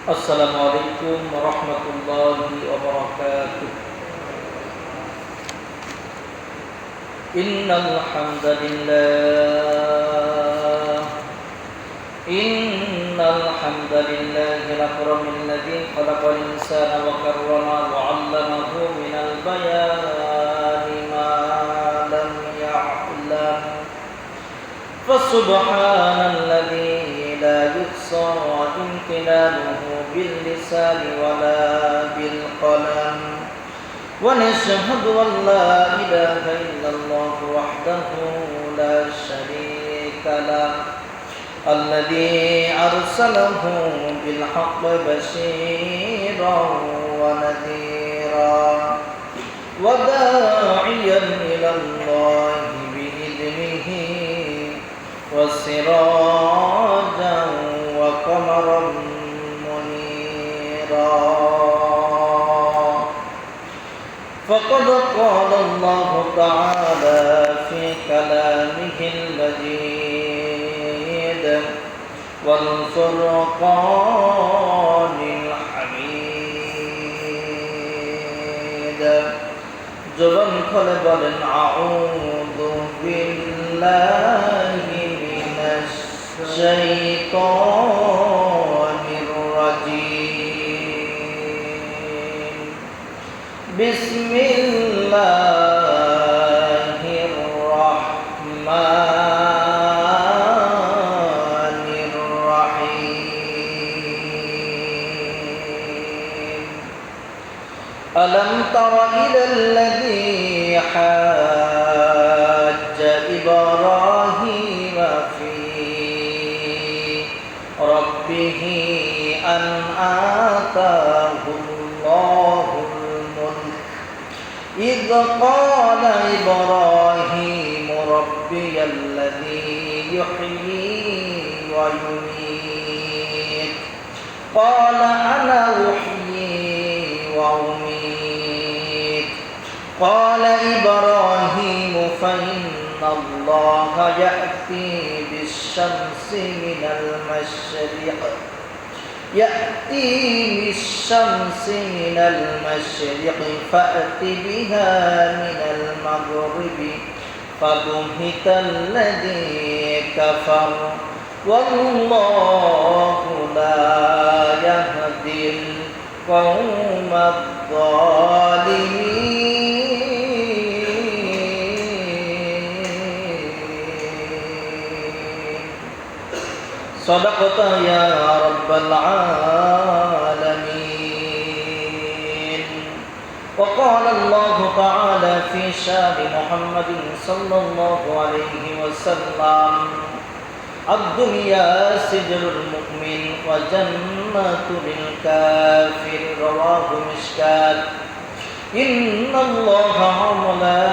السلام عليكم ورحمة الله وبركاته. إن الحمد لله الأكرم الذي خلق الإنسان وكرمه وعلمه من البيان ما لم يعلم فسبحان الذي لا يحصى امتنانه باللسان ولا بالقلم ونشهد أن لا إله إلا الله وحده لا شريك له الذي أرسله بالحق بشيرا ونذيرا وداعيا إلى الله بإذنه وسراجا وقمرا منيرا فقد قال الله تعالى في كلامه المجيد والفرقان الحميد জবান খুলে বলেন আউযু বিল্লাহি মিনাশ শাইতানির রাজীম বিসমিল্লাহির রাহমানির রাহিম ألم تر إلى الذي حاج إبراهيم في ربه أن آتاه الله الملك إذ قال إبراهيم ربي الذي يحيي ويميت قال أنا أحيي وأميت قال إبراهيم فإن الله يأتي بالشمس من المشرق فأت بها من المغرب فبهت الذي كفر والله لا يهدي القوم الظالمين صدقت يا رب العالمين وقال الله تعالى في شان محمد صلى الله عليه وسلم الدنيا سجن المؤمن وجنة للكافر رواه مشكات إن الله وملائكته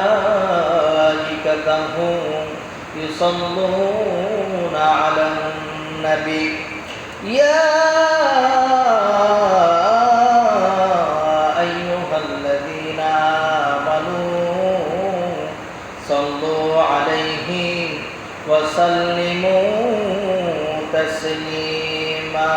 يصلون على النبي يا أيها الذين آمنوا صلوا عليه وسلموا تسليما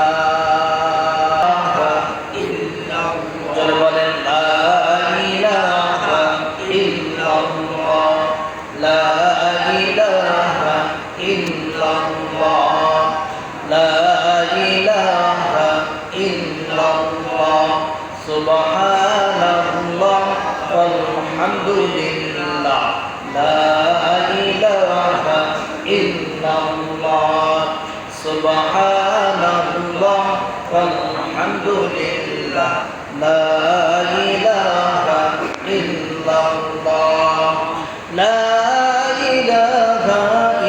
سبحان الله والحمد لله لا إله إلا الله سبحان الله والحمد لله لا إله إلا الله لا إله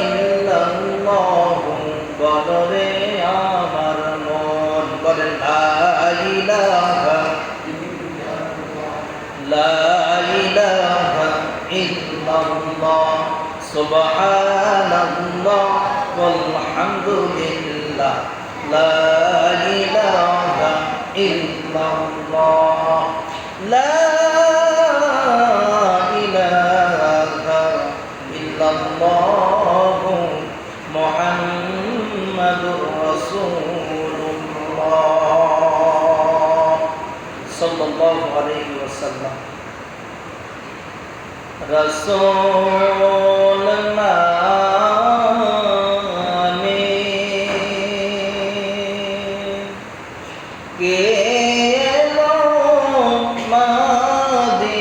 إلا الله বলে আমার মন বলে লা ইলাহা لا إله إلا الله سبحان الله والحمد لله لا إله إلا الله لا إله إلا الله محمد رسول الله সাল্লাল্লাহু আলাইহি ওয়াসাল্লাম। রাসূল নামে কে এলো মদিনায়,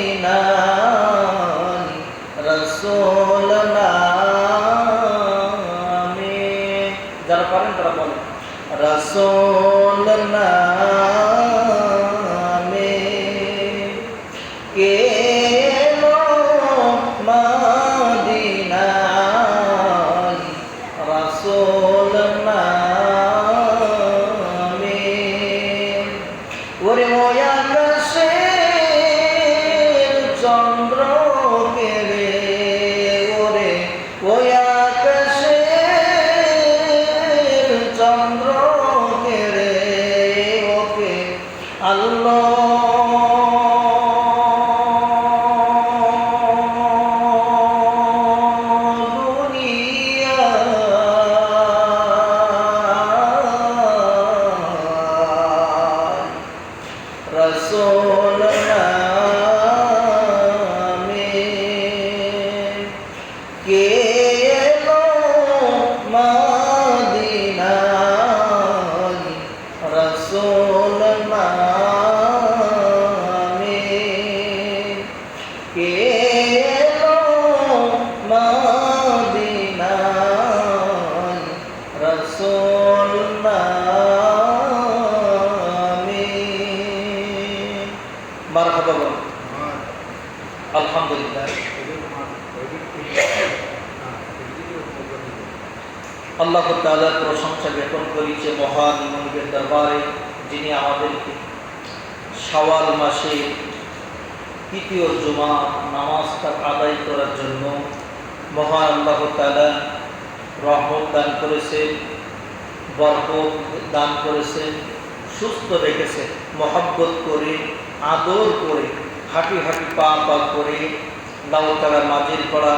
রাসূল নামে, যারা পারেন তারা বলেন রাসূল নামে কে এলো মদিনায়, রাসূল নামে। ওরে ওই আকাশের চন্দ্র কে রে, ওরে ওই আকাশের চন্দ্র কে রে, ওকে আল্লাহ রাসূল নামে কে এলো মদিনায়, রাসূল নামে কে এলো মদিনায়, রাসূল মারহাবা বল আলহামদুলিল্লাহ। আল্লাহ তাআলার প্রশংসা জ্ঞাপন করেছে মহান মনিবের দরবারে, যিনি আমাদেরকে শাওয়াল মাসে তৃতীয় জুমা নামাজটা আদায় করার জন্য মহান আল্লাহ তাআলা রহমত দান করেছেন, বরকত দান করেছেন, সুস্থ রেখেছে। মহব্বত করে আদর করে হাঁটি হাঁটি পা পা করে লাউতারা মাজির করা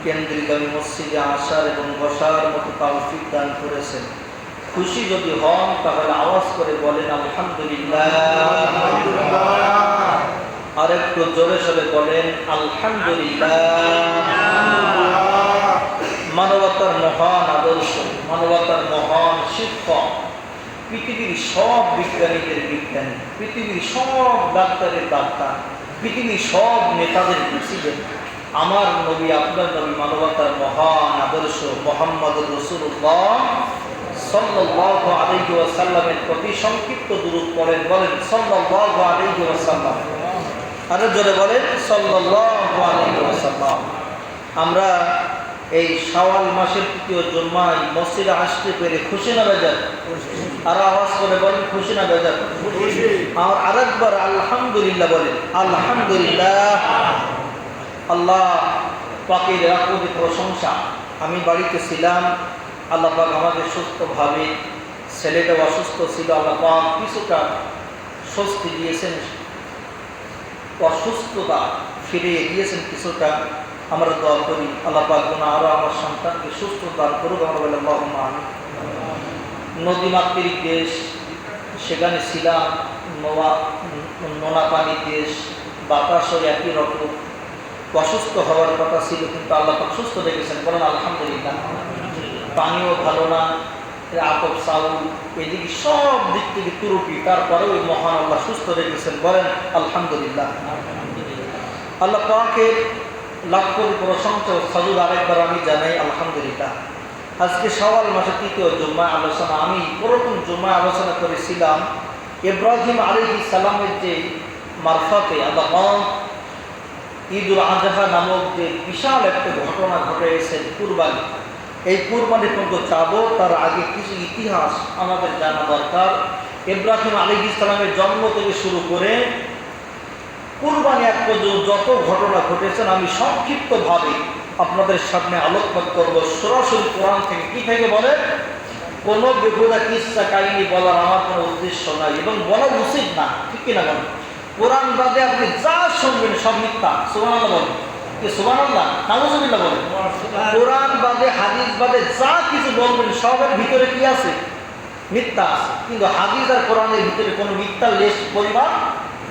কেন্দ্রীগামী মসজিদে আসার এবং বসার মতো তৌফিক দান করেছেন। খুশি যদি হন তাহলে আওয়াজ করে বলেন আলহামদুলিল্লাহ। আর একটু জোরে সরে বলেন আলহামদুলিল্লাহ। মানবতার মহান আদর্শ, মানবতার মহান শিক্ষক, পৃথিবীর সব বিজ্ঞানীদের বিজ্ঞানী, পৃথিবীর সব ডাক্তারের ডাক্তার, পৃথিবীর সব নেতাদের প্রেসিডেন্ট, আমার নবী আপনার নবী মানবতার মহান আদর্শ মুহাম্মদুর রাসূলুল্লাহ সাল্লাল্লাহু আলাইহি ওয়াসাল্লামের প্রতি সংক্ষিপ্ত দুরূদ পড়েন, বলেন সাল্লাল্লাহু আলাইহি ওয়াসাল্লাম। আরো জোরে বলেন সাল্লাল্লাহু আলাইহি ওয়াসাল্লাম। আমরা এই শাওয়াল মাসের তৃতীয় জুমায় মসজিদে আসতে পেরে খুশি না বেজার? আর আওয়াজ করে বলেন খুশি না বেজার? আর আরেকবার আলহামদুলিল্লাহ বলেন আলহামদুলিল্লাহ। আল্লাহ পাকের রাখুনি প্রশংসা। আমি বাড়িতে ছিলাম, আল্লাহ পাক আমাকে সুস্থভাবে, ছেলেটা অসুস্থ ছিল, আল্লাহ পাক কিছুটা স্বস্তি দিয়েছেন, অসুস্থতা ফিরিয়ে দিয়েছেন কিছুটা। আমরা দোয়া করি আল্লাহ পাক যেন আরো আমার সন্তানকে সুস্থ দান করুক। আমরা বলি আল্লাহুম্মা আমিন। নদীমাতৃক দেশ, সেখানে ছিলাম, নোনা পানির দেশ, বাতাসও একই রকম। অসুস্থ হওয়ার কথা ছিল কিন্তু আল্লাহ পাক সুস্থ রেখেছেন, বলেন আলহামদুলিল্লাহ। পানিও ভালো না, আতপ চাউল, এদিকে সব দিক থেকে ত্রুটি, তারপরেও ওই মহান আল্লাহ সুস্থ রেখেছেন, বলেন আলহামদুলিল্লাহ। আল্লাহ পাকের লাখ কোটি প্রশংসা ও সাজুদ আরেকবার আমি জানাই আলহামদুলিল্লাহ। আজকে শাওয়াল মাসের তৃতীয় জুম্মায় আলোচনা, আমি প্রথম জুম্মায় আলোচনা করেছিলাম ইব্রাহিম আলাইহিস সালামের যে মারফতে আল্লাহ ঈদুল আজহা নামক যে বিশাল একটা ঘটনা ঘটেছে কুরবানি। এই কুরবানি পর্যন্ত যাবো, তার আগে কিছু ইতিহাস আমাদের জানা দরকার। ইব্রাহিম আলাইহিস সালামের জন্ম থেকে শুরু করে কুরবানি এক পর্যন্ত যত ঘটনা ঘটেছেন আমি সংক্ষিপ্তভাবে আপনাদের সামনে আলোকপাত করবো, সরাসরি কোরআন থেকে। কি থেকে বলে? কোনো বেহুদা কিসসা কাহিনী বলার আমার কোনো উদ্দেশ্য নাই এবং বলা উচিত না, ঠিক কিনা বলেন? কোরআন বাদে আপনি যা শুনবেন সব মিথ্যা। সুবহানাল্লাহ বলেন, কি সুবহানাল্লাহ, নাউযুবিল্লাহ বলেন। কোরআন বাদে হাদিস বাদে যা কিছু বলবেন সবের ভিতরে কি আছে? মিথ্যা আছে। কিন্তু হাদিস আর কোরআনের ভিতরে কোনো মিথ্যা লেশ পরিমাণ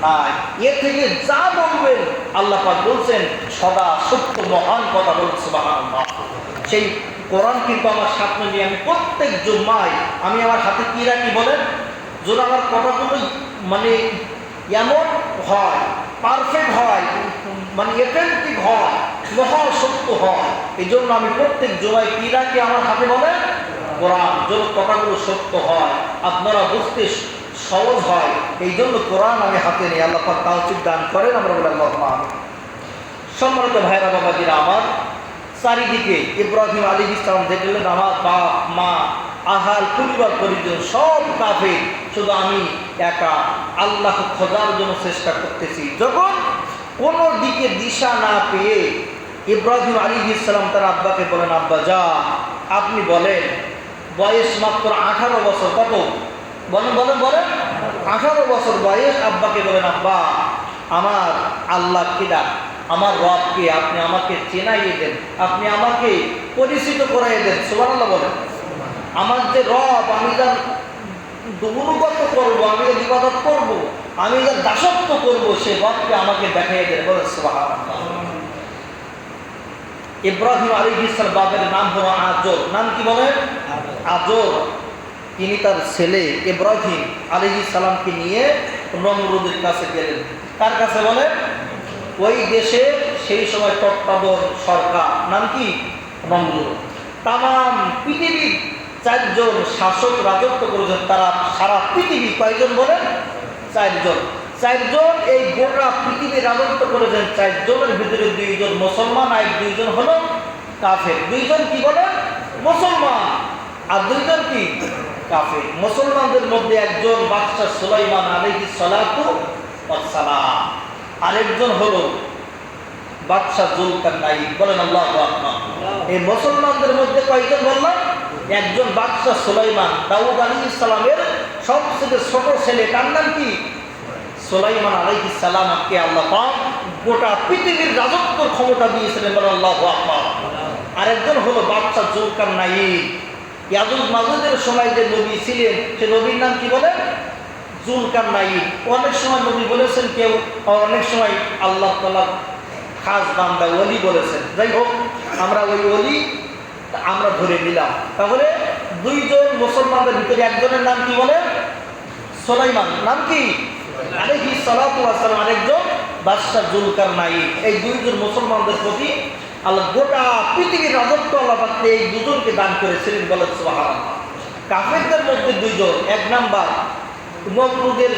নাই। এর থেকে যা বলবেন আল্লাহ পাক বলছেন সদা সত্য মহান কথা বলছেন সুবহানাল্লাহ। সেই কোরআন কিন্তু আমার সামনে নিয়ে আমি প্রত্যেক জুম্মায় আমি আমার হাতে কি রাখি বলেন, যদি আমার কথাগুলো মানে এমন হয়, পারফেক্ট হয়, মানে এথেন্টিক হয়, মহাসত্য হয়, এই জন্য আমি প্রত্যেক জুমায় কি রাখি আমার হাতে বলেন কোরআন, যেন কথাগুলো সত্য হয়, আপনারা বুঝতে সহজ হয়, এই জন্য কোরআন আমি হাতে নিই। আল্লাহ পাক তাওফিক দান করেন, আমরা বলি আল্লাহুম্মা আমিন। সম্মানিত ভাইরা বাবাজিরা আমার, চারিদিকে ইব্রাহিম আলাইহিস সালাম দেখলেন আমার বাপ মা আহাল পরিবার পরিজন সব কাফের, শুধু আমি একা আল্লাহ খোঁজার জন্য চেষ্টা করতেছি। যখন কোনো দিকে দিশা না পেয়ে ইব্রাহিম আলাইহিস সালাম তার আব্বাকে বলেন, আব্বা যা আপনি বলেন, বয়স মাত্র 18 বছর, কত বলেন বলেন বলেন 18 বছর বয়স। আব্বাকে বলেন, আব্বা আমার আল্লাহ কিরা, আমার রবকে আপনি আমাকে চেনাইয়ে দেন, আপনি আমাকে পরিচিত করাইয়ে দেন। সুবহানাল্লাহ বলেন। আমার যে রব, আমি যার অনুগত করবো, আমি যার ইবাদত করবো, আমি যার দাসত্ব করবো, সে রবকে আমাকে দেখাইয়ে দেন। বলেন সুবহানাল্লাহ। ইব্রাহিম আলাইহিস সালাম বাবার নাম হলো আজর। নাম কি বলেন? আজর। তিনি তার ছেলে ইব্রাহিম আলাইহিস সালামকে নিয়ে নমরুদের কাছে গেলেন। কার কাছে বলেন? ওই দেশে সেই সময় তত্ত্বাবধায়ক সরকার, নাম কি? নমরুদ। তাম পৃথিবীর 4 জন শাসক রাজত্ব করেছেন। তারা সারা পৃথিবী কয়জন বলেন? 4 জন। 4 জন এই গোটা পৃথিবী রাজত্ব করেছেন। 4 জনের ভিতরে 2 জন মুসলমান আর 2 জন হলো কাফের। 2 জন কি বলেন? মুসলমান, আর 2 জন কি? কাফের। মুসলমানদের মধ্যে একজন বাদশা সুলাইমান আলাইহিস সালাতু ওয়াস সালাম, আরেকজন হলো বাদশা জুলকারনাইন। বলেন আল্লাহু আকবার। এই মুসলমানদের মধ্যে কয়জন বললাম? একজন বাদশা সুলাইমান, দাউদ আলাইহিস সালামের সবচেয়ে ছোট ছেলে। তার নাম কি? সুলাইমান আলাইহিস সালামকে আল্লাহ পাক গোটা পৃথিবীর রাজত্বের ক্ষমতা দিয়েছিলেন। বলেন আল্লাহু আকবার। আরেকজন হলো বাদশা জুলকারনাইন। ইয়াজুজ মাজুজের সময় যে নবী ছিলেন, সে নবীর নাম কি বলেন? জুলকারনাইন। অনেক সময় নবী বলেছেন কেউ, অনেক সময় আল্লাহ তাআলা খাস বান্দা ওলি বলেছেন। যাই হোক, আমরা ওই ওলি আমরা ধরে নিলাম। তাহলে 2 জন মুসলমানদের ভিতরে একজনের নাম কি বলেন? সুলাইমান। নাম কি? আলাইহিস সালাতু ওয়াস সালাম। আরেকজন বাদশা জুলকারনাইন। এই 2 জন মুসলমানদের প্রতি আল্লাহ গোটা পৃথিবীর রাজত্ব আল্লাহ পাক এই 2 জনকে দান করেছিলেন। বলেন সুবহানাল্লাহ। কাফেরদের মধ্যে 2 জন, এক নাম্বার নমরুদের,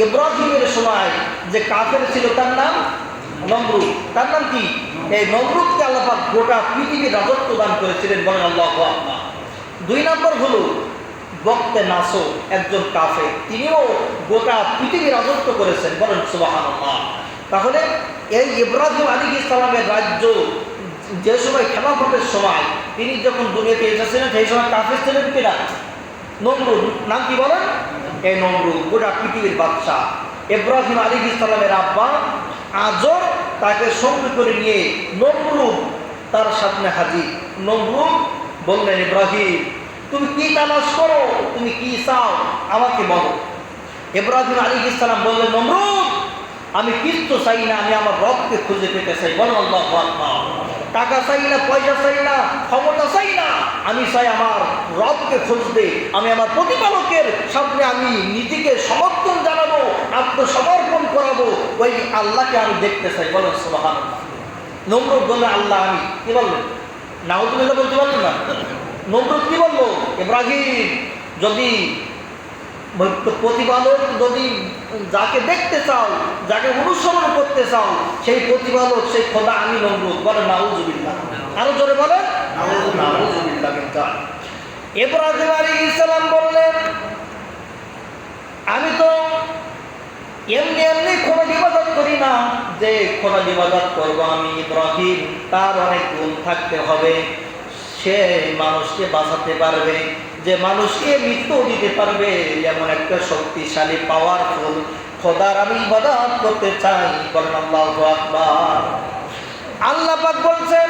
ইব্রাহিমের সময় যে কাফের ছিল তার নাম নমরুদ। তার নাম কি? এই নমরুদকে আল্লাহ পাক গোটা পৃথিবীর রাজত্ব দান করেছিলেন। বলেন আল্লাহু আকবার। 2 নম্বর হলো বক্তে নাসর, একজন কাফের, তিনিও গোটা পৃথিবীর রাজত্ব করেছেন। বলেন সুবহানাল্লাহ। তাহলে এই ইব্রাহিম আলাইহিস সালামের রাজ্য যে সময় খেলাফতের সময় তিনি যখন দুনিয়াতে এসেছিলেন, সেই সময় কাফের ছিলেন কিনা? নমরুদ। নাম কি বলেন? এই নমরুদ গোটা পৃথিবীর বাদশা। ইব্রাহিম আলাইহিস সালামের আব্বা আজর তাকে সঙ্গে করে নিয়ে নমরুদ তার সামনে হাজির। নমরুদ বললেন, ইব্রাহিম তুমি কি তালাশ করো, তুমি কি চাও আমাকে বলো। ইব্রাহিম আলাইহিস সালাম বললেন, নমরুদ আমি কিছু চাই না, আমি আমার রবকে খুঁজে পেতে চাই। বলেন আল্লাহু আকবার। টাকা চাই না, পয়সা চাই না, ক্ষমতা চাই না, আমি চাই আমার রবকে খুঁজতে, আমি আমার প্রতিপালকের সামনে আমি নিজেকে সমর্থন জানাবো, আত্মসমর্পণ করাবো, ওই আল্লাহকে আমি দেখতে চাই। বলেন সুবহানাল্লাহ। নমরুদ বললেন, আল্লাহ আমি। কি বললেন? নাউযুবিল্লাহ বলতে পারলেন না? নমরুদ কি বললো? ইব্রাহিম যদি প্রতিপালক, যদি যাকে দেখতে চাও, যাকে অনুসরণ করতে চাও, সেই প্রতিপালক, সেই খোদা আমি নমরুদ। বলেন নাউযুবিল্লাহ। আরো জোরে বলেন নাউযুবিল্লাহ। ইব্রাহিম আলাইহিস সালাম বললেন, আমি তো এমনি এমনি খোদার ইবাদত করি না, যে খোদার ইবাদত করবো আমি ইব্রাহিম, তার অনেক গুণ থাকতে হবে। সে মানুষকে বাঁচাতে পারবে, যে মানুষকে মৃত্যু দিতে পারবে, এমন একটা শক্তিশালী পাওয়ারফুল খোদার আমি ইবাদত করতে চাই। বলেন আল্লাহু আকবার। আল্লাহ পাক বলছেন,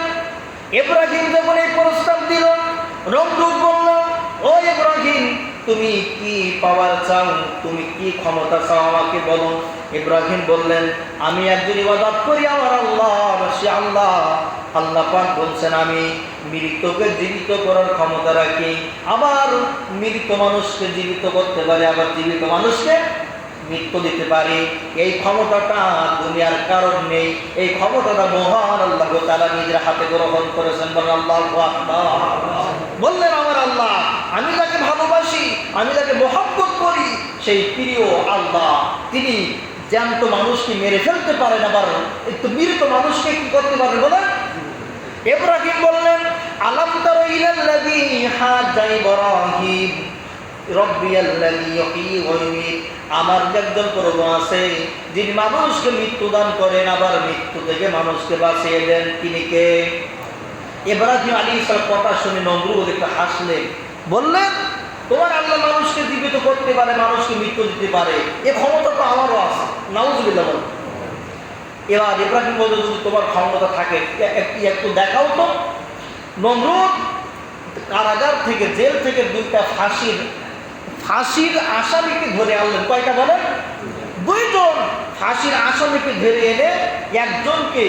ইব্রাহিম যখন এই প্রস্তাব দিল, নমরুদ বলল, ও ইব্রাহিম তুমি কি পাওয়ার চাও, তুমি কি ক্ষমতা চাও আমাকে বলো। ইব্রাহিম বললেন, আমি একজন ইবাদত করি আমার আল্লাহর, সে আল্লাহ। আল্লাহ পাক বলছেন, আমি মৃতকে জীবিত করার ক্ষমতা রাখি, আবার মৃত মানুষকে জীবিত করতে পারি, আবার জীবিত মানুষকে মৃত্যু দিতে পারি। এই ক্ষমতাটা দুনিয়ার কারণ নেই, এই ক্ষমতাটা মহান আল্লাহ তাআলা নিজের হাতে গ্রহণ করেছেন। বলেন আল্লাহু আকবার। বললেন, আমার আল্লাহ, আমি যাকে ভালোবাসি, আমি যাকে মহব্বত করি, সেই প্রিয় আল্লাহ, তিনি জ্যান্ত মানুষকে মেরে ফেলতে পারেন, আবার একটু মৃত মানুষকে কি করতে পারেন বলেন। ইব্রাহিম বললেন, আলাম তারা ইলাল্লাযী হাজ্জা ইব্রাহিম রব্বিয়াল্লাযী ইউহয়ী ওয়া ইউমীত। আমার একজন প্রভু আছে যিনি মানুষকে মৃত্যুদান করেন, আবার মৃত্যু থেকে মানুষকে বাঁচিয়ে দেন। তিনি কে? ইব্রাহিম আলাইহিস সালাম কথা শুনে নমরুদ একটু হাসলেন, বললেন, তোমার আল্লাহ মানুষকে জীবিত করতে পারে, মানুষকে মৃত্যু দিতে পারে, এ ক্ষমতা তো আমারও আছে। নাউযুবিল্লাহ বলেন। এবার ইব্রাহিম বলল, যদি তোমার ক্ষমতা থাকে একটু দেখাও তো। নমরুদ কারাগার থেকে, জেল থেকে দুইটা ফাঁসির আসামিকে ধরে আনলেন। কয়টা বলেন? দুইজন ফাঁসির আসামিকে ধরে এনে একজনকে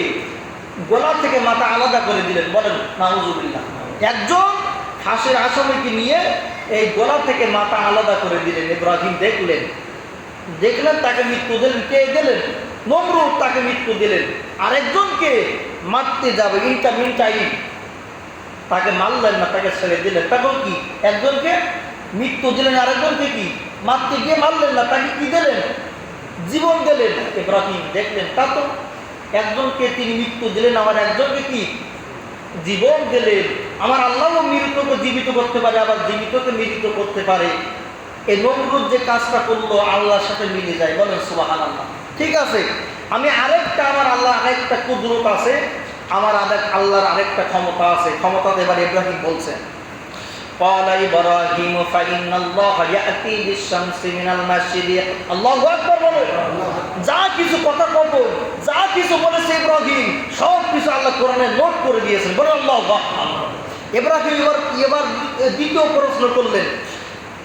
গলা থেকে মাথা আলাদা করে দিলেন। বলেন নাউযুবিল্লাহ। একজন ফাঁসির আসামিকে নিয়ে এই গলা থেকে মাথা আলাদা করে দিলেন। ইব্রাহিম দেখলেন তাকে মৃত্যু দিলেন। কে দিলেন? নমরুদ তাকে মৃত্যু দিলেন। আরেকজনকে মারতে যাবে, ইন্টারমিনটাইম, তাকে মারলেন না, তাকে ছেড়ে দিলেন। তখন কি? একজনকে মৃত্যু দিলেন, আরেকজনকে কি মারতে গিয়ে মারলেন না, তাকে কি দিলেন? জীবন দিলেন। ইব্রাহিম দেখলেন, তা তো একজনকে তিনি মৃত্যু দিলেন, আমার একজনকে কি জীবন দিলেন। আমার আল্লাহও মৃতকে জীবিত করতে পারে, আবার জীবিতকে মৃত করতে পারে। এই নমরুদ যে কাজটা করলো আল্লাহর সাথে মিলে যায়। বলেন সুবহানাল্লাহ। ঠিক আছে, আমার আল্লাহ আরেকটা কুদরত আছে, আমার আল্লাহর আরেকটা ক্ষমতা আছে। ক্ষমতা এবার ইব্রাহিম বলছেন, ক্বালা ইব্রাহিম ফাইন্নাল্লাহা ইয়াতি বিশ-শামসি মিনাল মাশরিক। আল্লাহু আকবার বলেন। যা কিছু কথা কব, যা কিছু বলেছে ইব্রাহিম, সব কিছু আল্লাহ কোরআনে নোট করে দিয়েছেন। বলেন আল্লাহু আকবার। ইব্রাহিম এবার দ্বিতীয় প্রশ্ন করলেন,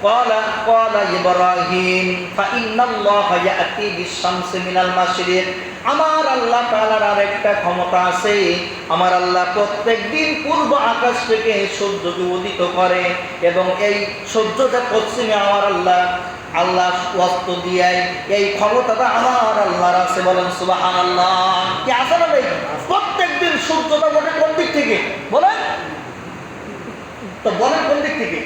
ক্বালা ইব্রাহিম ফাইন্নাল্লাহা ইয়াতি বিশ-শামসি মিনাল মাশরিক। আমার আল্লাহ তাআলার আরেকটা ক্ষমতা আছে। আমার আল্লাহ প্রত্যেক দিন পূর্ব আকাশ থেকে সূর্যকে উদিত করে, এবং এই সূর্যটা পশ্চিমে আমার আল্লাহ অস্ত দিয়ে, এই ক্ষমতাটা আমার আল্লাহর আছে। বলেন সুবহানাল্লাহ। কি আছে না ভাই? প্রত্যেক দিন সূর্যটা ওঠে কোন দিক থেকে বলেন তো? বলেন কোন দিক থেকে?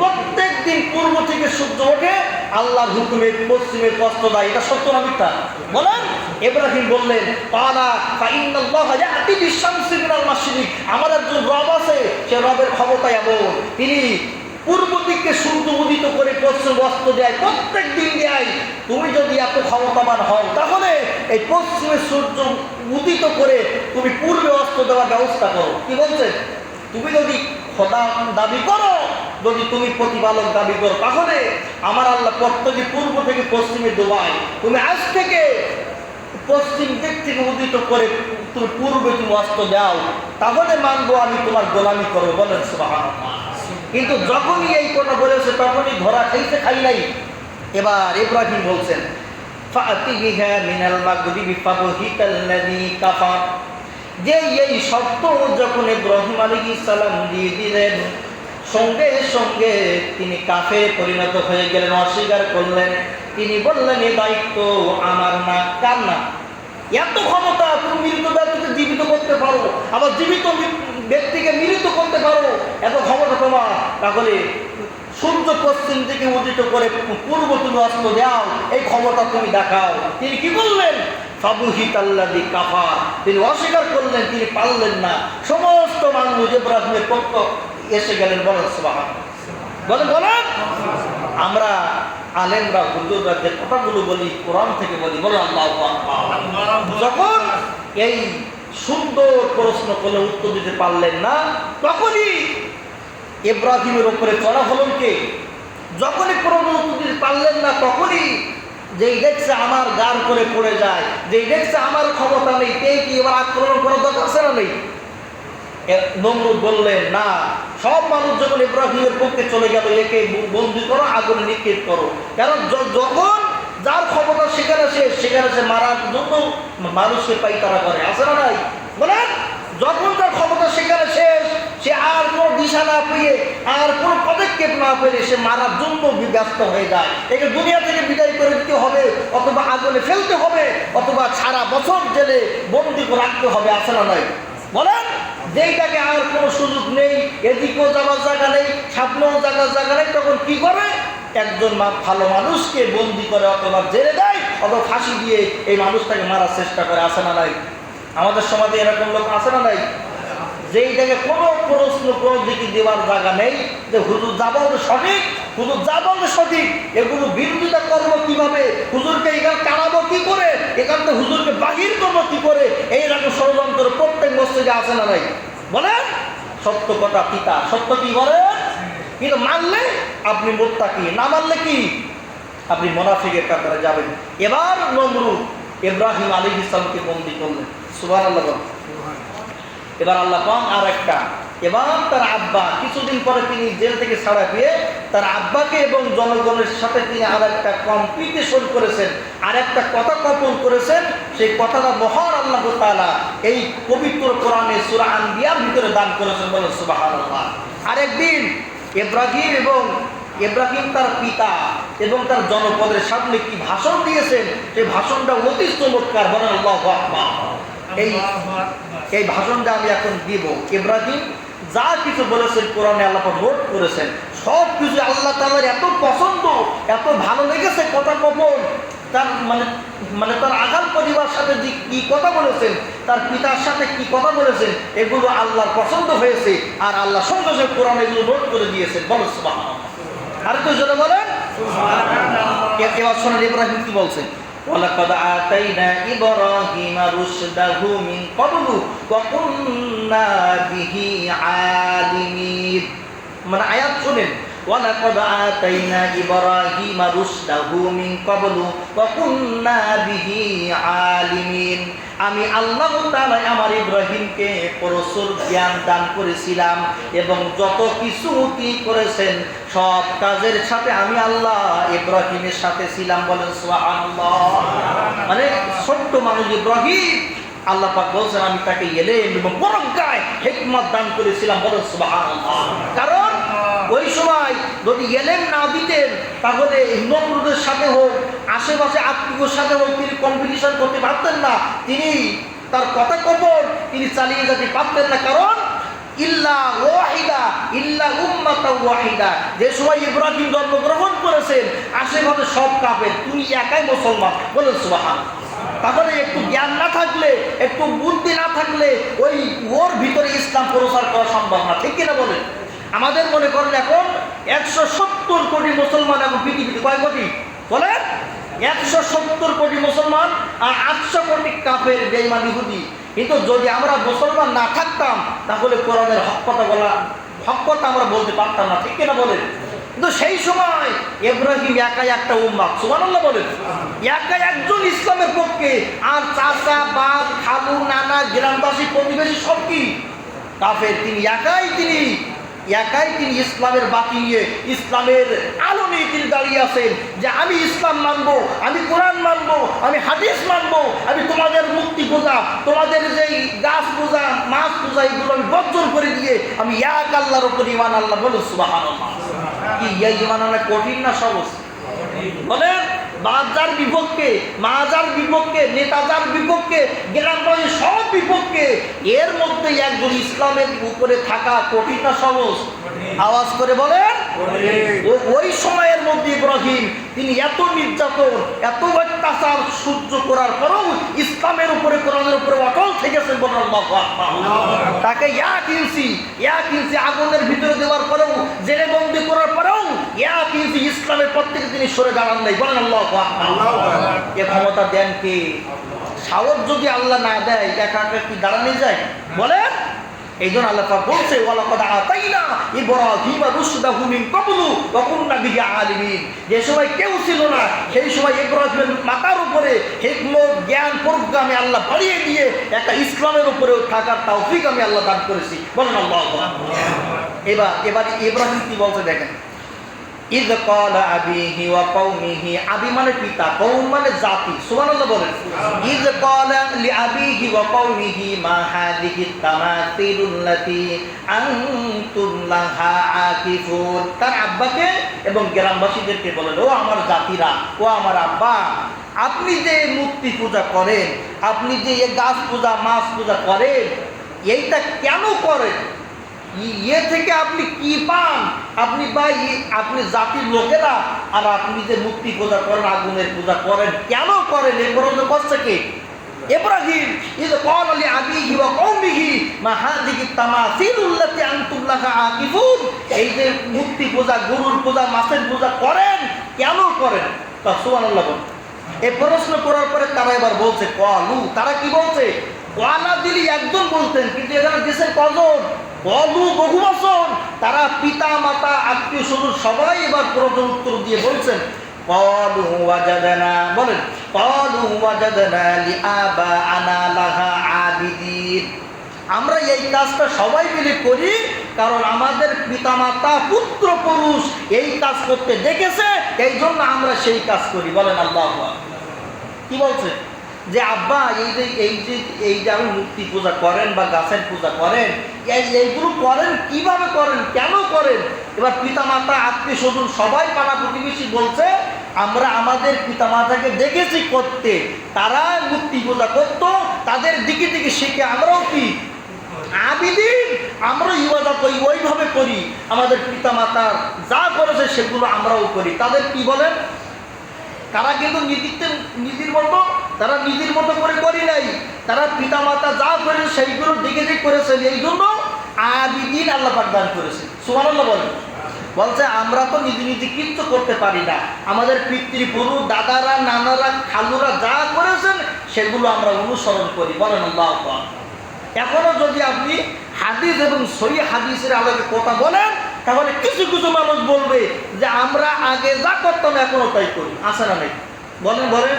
প্রত্যেক দিন পূর্ব থেকে সূর্য ওঠে, আল্লাহর হুকুমে পশ্চিমে অস্ত দেয়। এটা সত্য না মিথ্যা বলেন? ইব্রাহিম বললেন, ক্বালা ফাইন্নাল্লাহা ইয়াতি বিশ-শামসি মিনাল মাশরিক। আমার একজন রব আছে, সে রবের ক্ষমতা এমন, তিনি পূর্ব দিকে সূর্য উদিত করে পশ্চিম অস্ত দেয়, প্রত্যেক দিন দেয়। তুমি যদি এত ক্ষমতাবান হও, তাহলে এই পশ্চিমে সূর্য উদিত করে তুমি পূর্বে অস্ত দেওয়ার ব্যবস্থা করো। কি বলছেন? তুমি যদি খোদা দাবি করো, যদি তুমি প্রতিপালক দাবি করো, তাহলে আমার আল্লাহ প্রত্যেকে পূর্ব থেকে পশ্চিমে ডোবায়, তুমি আজ থেকে পশ্চিম দিক থেকে উদিত করে তুমি পূর্বে তুমি অস্ত দাও, তাহলে মানবো আমি তোমার গোলামি করবো। বলেন সুবহানাল্লাহ। কিন্তু যখনই এই কথা বলেছে তখনই ধরা খাই নাই। এবার ইব্রাহিম বলছেন, ফাতি বিহা মিনাল মাগরিবি ফাবহিতাল্লাযী কাফার। যে এই শর্ত যখন ইব্রাহিম আলাইহিস সালাম দিয়ে দিলেন, সঙ্গে সঙ্গে তিনি কাফের পরিণত হয়ে গেলেন, অস্বীকার করলেন। তিনি বললেন, এ দায়িত্ব আমার না। কার না? এত ক্ষমতা, তুমি মৃত ব্যক্তিকে জীবিত করতে পারো, আবার জীবিত ব্যক্তিকে মৃত করতে পারো, এত ক্ষমতা তোমার, তাহলে সূর্য পশ্চিম থেকে উদিত করে পূর্ব তুমি অস্ত দাও, এই ক্ষমতা তুমি দেখাও। তিনি কি বললেন? ফাবহিতাল্লাযী কাফার। তিনি অস্বীকার করলেন, তিনি পারলেন না। সমস্ত মানুষ ইব্রাহিমের পক্ষ এসে গেলেন। বলেন সুবহানাল্লাহ। বলেন। আমরা আলেমরা, হুজুররা যে কথাগুলো বলি কোরআন থেকে বলি। বলেন আল্লাহু আকবার। যখন এই সুন্দর প্রশ্ন করলে উত্তর দিতে পারলেন না, তখনই ইব্রাহিমের উপরে চড়া হলেন কে? যখনই প্রশ্ন উত্তর দিতে পারলেন না, তখনই যেই দেখছে আমার গার করে পড়ে যায়, যেই দেখছে আমার ক্ষমতা নেই, কে কি এবার আক্রমণ করার দরকার আছে না নেই? নমরুদ বললেন, না, সব মানুষ যখন ইব্রাহিমের পক্ষে চলে গেল, একে বন্দি করো, আগুনে নিক্ষেপ করো। কারণ যখন যার ক্ষমতা সেখানে সে মারার জন্য মানুষকে পাইতারা করে, আছে না নাই বলেন? যখন তার ক্ষমতা সেখানে শেষ, সে আর কোনো দিশা না পেয়ে, আর কোনো পদক্ষেপ না পেয়ে সে মারার জন্য ব্যস্ত হয়ে যায়। একে দুনিয়া থেকে বিদায় করে দিতে হবে, অথবা আগুনে ফেলতে হবে, অথবা সারা বছর জেলে বন্দি করে রাখতে হবে, আছে না নাই বলেন? যেইটাকে আর কোনো সুযোগ নেই, এদিকেও যাওয়ার জায়গা নেই, সামনেও যাওয়ার জায়গা নেই, তখন কি করে? একজন ভালো মানুষকে বন্দি করে, অথবা জেলে দেয়, অথবা ফাঁসি দিয়ে এই মানুষটাকে মারার চেষ্টা করে, আছে না নাই? আমাদের সমাজে এরকম লোক আছে না নাই? যেইটাকে কোনো প্রশ্ন কোনো দিকে দেওয়ার জায়গা নেই, যে হুজুর যা বলবে সঠিক, হুজুর যা বলবে সঠিক, এগুলো বিরোধিতা করবো কিভাবে, হুজুরকে এখানে টানাবো কি করে, এখান থেকে হুজুরকে বাহির করবো কি করে, এইরকম ষড়যন্ত্র প্রত্যেক মসজিদে আছে না নাই বলেন? সত্য কথা পিতা, সত্য কি বলে? কিন্তু মানলে আপনি মুত্তাকি, না মানলে কি আপনি মুনাফিকের কাতারে যাবেন। এবার নমরুদ ইব্রাহিম আলাইহিস সালামকে বন্দী করলেন, সুবহানাল্লাহ। এবার আল্লাহ পাক আর একটা, এবার তার আব্বা কিছুদিন পরে তিনি জেল থেকে ছাড়া পেয়ে তার আব্বাকে এবং জনগণের সাথে তিনি আর একটা কম্পিটিশন করেছেন, আর একটা কথা কপন করেছেন। সেই কথাটা মহান আল্লাহ তাআলা এই পবিত্র কোরআনে সূরা আনবিয়ার ভিতরে দান করেছেন, বলেন সুবহানাল্লাহ। আরেকদিন ইব্রাহিম তার পিতা এবং তার জনপদের সামনে কি ভাষণ দিয়েছেন, সেই ভাষণটা অতি চমৎকার, বলেন আল্লাহু আকবার। এই ভাষণটা আমি এখন দিব। ইব্রাহিম যা কিছু বলেছেন কোরআনে আল্লাহ নোট করেছেন, সব কিছু আল্লাহ তাআলার এত পছন্দ, এত ভালো লেগেছে কথা কখন তার মানে তার আগাম পরিবার সাথে যে কি কথা বলেছেন, তার পিতার সাথে কি কথা বলেছেন, এগুলো আল্লাহর পছন্দ হয়েছে, আর আল্লাহ সঙ্গে সঙ্গে কোরআনে এগুলো নোট করে দিয়েছেন, বলেন সুবহানাল্লাহ। আর তো জোরে বলেন এবার শোনেন ইব্রাহিম কি বলছেন। ওয়ালাকাদ আতাইনা ইব্রাহিমা রুশদাহু মিন ক্বাবলু ওয়া কুননা বিহি আলিমিন। মানে আয়াত শুনেন, ওয়ালাকাদ আতাইনা ইব্রাহিমা রুশদাহু মিন ক্বাবলু ওয়া কুননা বিহি আলিমিন। আমি আল্লাহ তাআলা আমার ইব্রাহিমকে প্রচুর জ্ঞান দান করেছিলাম, এবং যত কিছু কি করেছেন সব কাজের সাথে আমি আল্লাহ ইব্রাহিমের সাথে ছিলাম, বলেন সুবহানাল্লাহ। মানে ছোট্ট মানুষ ইব্রাহিম, আল্লাহ পাক বলছেন আমি তাকে ইলম এবং প্রজ্ঞায় হিকমত দান করেছিলাম, বলেন সুবহানাল্লাহ। কারণ ওই সময় যদি ইলম না দিতেন, তাহলে নমরুদের সাথে হোক, আশেপাশে আত্মীয়র সাথে হোক, তিনি কম্পিটিশন করতে পারতেন না, তিনি তার কথা কবর তিনি চালিয়ে যেতে পারতেন না। কারণ ইল্লা ওয়াহিদা, ইল্লা উম্মাতাও ওয়াহিদা, যে সময় ইব্রাহিম জন্মগ্রহণ করেছেন আশেপাশে সব কাফের, তিনি একাই মুসলমান, বলেন সুবহানাল্লাহ। তাহলে একটু জ্ঞান না থাকলে, একটু বুদ্ধি না থাকলে ওর ভিতরে ইসলাম প্রচার করা সম্ভব না, ঠিক কিনা বলেন? আমাদের মনে করেন এখন 170 কোটি মুসলমান, এখন পৃথিবীতে কয় কোটি বলেন? 170 কোটি মুসলমান আর 800 কোটি কাফের বেঈমান ইহুদি। কিন্তু যদি আমরা মুসলমান না থাকতাম, তাহলে কোরআনের হক কথা আমরা বলতে পারতাম না, ঠিক কিনা বলেন? কিন্তু সেই সময় ইব্রাহিম একাই একটা উম্মাত, সুবহানাল্লাহ বলেন, একাই একজন ইসলামের পক্ষে, আর চাচা বাপ খালু নানা গ্রামবাসী প্রতিবেশী সব কি কাফের। তিনি একাই তিনি ইসলামের বাতি নিয়ে, ইসলামের আলো নিয়ে তিনি দাঁড়িয়ে আছেন, যে আমি ইসলাম মানবো, আমি কোরআন মানবো, আমি হাদিস মানবো, আমি তোমাদের মুক্তি পূজা, তোমাদের যেই গাছ পূজা মাছ পূজা এগুলো আমি বর্জন করে দিয়ে আমি এক আল্লাহর উপর ঈমান আল্লাহ, বলুন সুবহানাল্লাহ। কি এই ঈমান আনা কঠিন না সহজ? বলেন, বাজার বিপক্ষে, মাজার বিপক্ষে, নেতাজার বিপক্ষে, গ্রামবাসী সব বিপক্ষে, এর মধ্যে একজন ইসলামের উপরে থাকা কঠিন না সহজ? আওয়াজ করে বলেন। ওই সময়ের মধ্যে ইব্রাহিম তিনি এত নির্যাতন, এত অত্যাচার সহ্য করার পরেও ইসলামের উপরে, কোরআনের উপরে অটল থেকেছেন, বলেন আল্লাহু আকবার। তাকে এক ইঞ্চি আগুনের ভিতরে দেওয়ার পরেও, জেলে বন্দী করার পরেও 1 ইঞ্চি ইসলামের পথ থেকে তিনি সরে দাঁড়ান নাই, বলেন আল্লাহু আকবার। এ ক্ষমতা দেন কে? সাহস যদি আল্লাহ না দেয়, একা একা কি দাঁড়ানো যায় বলেন? এই জন্য আল্লাহ পাক বলছে, ওয়ালাকাদ আতাইনা ইব্রাহিমা রুশদাহু মিন ক্বাবলু ওয়া কুননা বিহি আলিমিন। যে সময় কেউ ছিল না, সেই সময় ইব্রাহিমের মাথার উপরে হিকমত জ্ঞান প্রজ্ঞা আমি আল্লাহ বাড়িয়ে দিয়ে একটা ইসলামের উপরেও থাকার তৌফিক আমি আল্লাহ দান করেছি। বলেন আল্লাহু আকবার। এবার ইব্রাহিম কি বলছে দেখেন, ইয ক্বালা আবিহি ওয়া কওমিহি, আবি মানে পিতা, কওম মানে জাতি। সুবহানাল্লাহ বলেন। ইয ক্বালা লিআবিহি ওয়া কওমিহি মা হাযিহি তামাসিলুল্লাতী আনতুম লাহা আকিফুন। তার আব্বাকে এবং গ্রামবাসীদেরকে বলেন, ও আমার জাতিরা, ও আমার আব্বা, আপনি যে মূর্তি পূজা করেন, আপনি যে গাছ পূজা মাছ পূজা করেন, এইটা কেন করেন? ইয়ে থেকে আপনি কি পান? আপনি জাতির লোকেরা, আর আপনি যে মূর্তি পূজা করেন, আগুনের পূজা করেন, কেন করেন? এই প্রশ্ন করছে কে? ইব্রাহিম। ইয ক্বালা লিআবিহি ওয়া কওমিহি মা হাযিহি তামাসিলুল্লাতী আনতুম লাহা আকিফুন। এই যে মূর্তি পূজা, গরুর পূজা, মাছের পূজা করেন, কেন করেন? তা সুবহানাল্লাহ বলেন। এই প্রশ্ন করার পরে তারা এবার বলছে ক্বালু, তারা কি বলছে? ওয়ালা দিলি একজন বলতেন, কিন্তু এখানে দেশের কজন? ক্বালু বহু বচন। তারা পিতা মাতা আত্মীয় স্বজন সবাই এবার প্রশ্ন উত্তর দিয়ে বলছেন ক্বালু ওয়াজাদনা, বলেন ক্বালু ওয়াজাদনা লিআবাআনা লাহা আবিদিন। আমরা এই কাজটা সবাই মিলে করি কারণ আমাদের পিতামাতা পুত্র পুরুষ এই কাজ করতে দেখেছে, এই জন্য আমরা সেই কাজ করি। বলেন আল্লাহু আকবার। কি বলছে? যে আব্বা এই যে আপনি মূর্তি পূজা করেন বা গাছের পূজা করেন, এইগুলো করেন কিভাবে করেন, কেন করেন? এবার পিতামাতা আত্মীয় স্বজন সবাই পাড়া প্রতিবেশী বলছে আমরা আমাদের পিতামাতাকে দেখেছি করতে, তারা মূর্তি পূজা করতো, তাদের দিকে দিকে শিখে আমরাও কি আবিদিন, আমরা ইবাদত ওইভাবে করি, আমাদের পিতামাতার যা করেছে সেগুলো আমরাও করি। তাদের কি বলেন? তারা কিন্তু নিজের মতো করে করি নাই, তারা পিতামাতা যা করেছে সেইগুলো দিকে দিকে করেছে, এই জন্য আবিদিন আল্লাহ পাক দান করেছে। সুবহানাল্লাহ বলেন। বলছে আমরা তো নিজে কিচ্ছু করতে পারি না, আমাদের পিতৃপুরুষ দাদারা নানারা খালুরা যা করেছেন সেগুলো আমরা অনুসরণ করি। বলেন আল্লাহু আকবার। এখনো যদি আপনি হাদিস এবং সহিহ হাদিসের আলোকে কথা বলেন, তাহলে কিছু কিছু মানুষ বলবে যে আমরা আগে যা করতাম এখনো তাই করি। আছে না নেই? বলেন।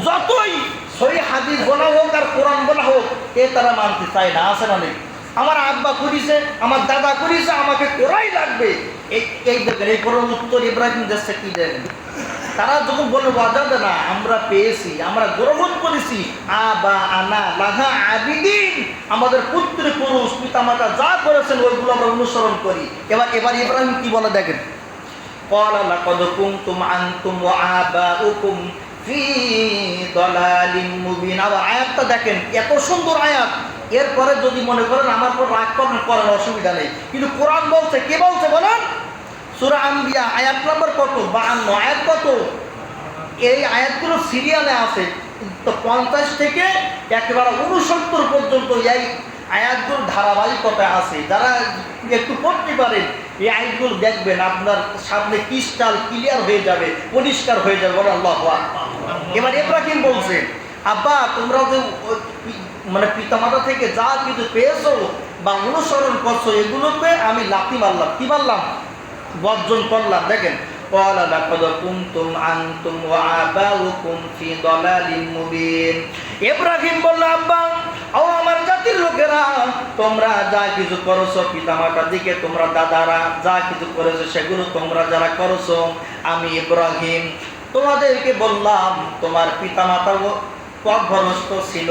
যতই সহিহ হাদিস বলা হোক আর কোরআন বলা হোক, তারা মানতে চায় না। আছে না নেই? আমার আব্বা করিছে, আমার দাদা করিছে, আমাকে করাই লাগবে। এই দেখেন, এই কোরআন উত্তর ইব্রাহিম দেশে কি দেন? তারা যখন বলে ওয়াজাদা না, আমরা পেয়েছি, আমরা গ্রহণ করেছি, আবা আনা লাহা আবিদিন, আমাদের পুত্র পুরুষ পিতামাতা যা করেছেন ওইগুলো আমরা অনুসরণ করি। এবার ইব্রাহিম কি বলে দেখেন, ক্বালা লাকাদ কুনতুম আনতুম ওয়া আবাউকুম ফি দালালিম মুবিন। আবার আয়াতটা দেখেন, এত সুন্দর আয়াত। এরপরে যদি মনে করেন আমার পর রাগ করেন, অসুবিধা নেই, কিন্তু কোরআন বলছে, কে বলছে বলেন? সূরা আম্বিয়া আয়াত নম্বর কত? 52। আয়াত কত? এই আয়াতগুলো সিরিয়ালে আছে, তো 50 থেকে একেবারে 69 পর্যন্ত এই আয়াতগুলো ধারাবাহিকতা আছে। যারা একটু পড়তে পারেন এই আয়াতগুলো দেখবেন, আপনার সামনে ক্রিস্টাল ক্লিয়ার হয়ে যাবে, পরিষ্কার হয়ে যাবে। বলে আল্লাহু আকবার। এবার ইব্রাহিম বলছে, আব্বা তোমরা যে মানে পিতামাতা থেকে যা কিছু পেয়েছো বা অনুসরণ করছো, এগুলোকে আমি লাথি মারলাম। কি মারলাম? বর্জন করলাম। দেখেন, ক্বালা লাকাদ কুনতুম আনতুম ওয়া আবাউকুম ফি দালালিম মুবিন। ইব্রাহিম বলল, আব্বা ও আমার জাতির লোকেরা, তোমরা যা কিছু করেছো পিতামাতার দিকে, তোমরা দাদারা যা কিছু করেছো সেগুলো তোমরা যারা করেছো, আমি ইব্রাহিম তোমাদেরকে বললাম তোমার পিতামাতাও পথভ্রষ্ট ছিল